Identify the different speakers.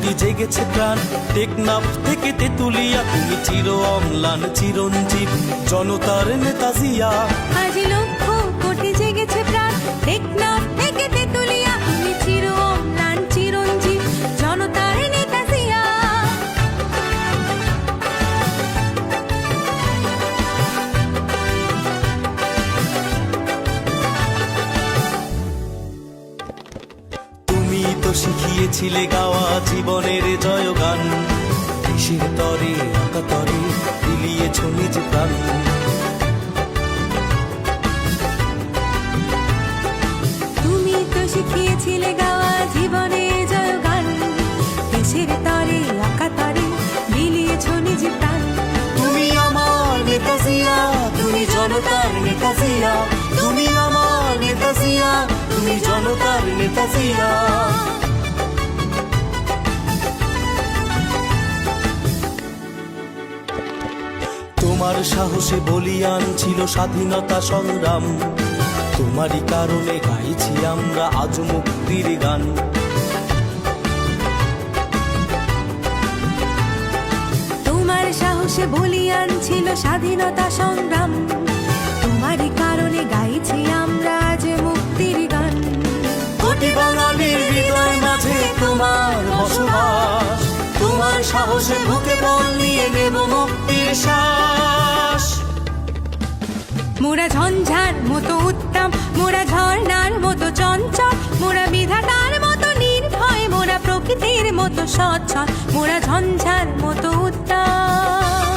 Speaker 1: কোটি জেগেছে প্রাণ। টেকনাফ থেকে তেতুলিয়া তুমি চির অম্লান চিরঞ্জীব, জনতার নেতা জিয়া।
Speaker 2: আজ লক্ষ কোটি জেগেছে প্রাণ। টেকনাফ থেকে তেতুলিয়া তুমি চির অম্লান চিরঞ্জীব, জনতার নেতা জিয়া।
Speaker 1: তুমি তো শিখিয়েছিলে গাওয়া জীবনের জয়গান, দেশের তরে আকাতরে বিলিয়েছ নিজ প্রাণ।
Speaker 2: তুমি তো শিখিয়েছিলে গাওয়া জীবনের জয়গান, দেশের তরে আকাতরে বিলিয়েছ নিজ প্রাণ।
Speaker 1: তুমি আমার নেতা জিয়া, তুমি জনতার নেতা জিয়া। তুমি আমার নেতা জিয়া, তুমি জনতার নেতা জিয়া। তোমার সাহসে বলিয়ান ছিল স্বাধীনতা সংগ্রাম, তোমারই কারণে গাইছি আমরা আজ মুক্তির গান।
Speaker 2: তোমার সাহসে বলিয়ান ছিল স্বাধীনতা সংগ্রাম, তোমারই কারণে গাইছি আমরা আজ মুক্তির গান।
Speaker 1: কোটি বাঙালির হৃদয় মাঝে তোমার বসবাস, তোমার সাহসে বুকে বল নিয়ে নেব মুক্তির শ্বাস।
Speaker 2: মোরা ঝঞ্ঝার মতো উত্তম, মোরা ঝর্ণার মতো চঞ্চল, মোরা বিধাতার মতো নির্ভয়, মোরা প্রকৃতির মতো সচ্ছল, মোরা ঝঞ্ঝার মতো উত্তম।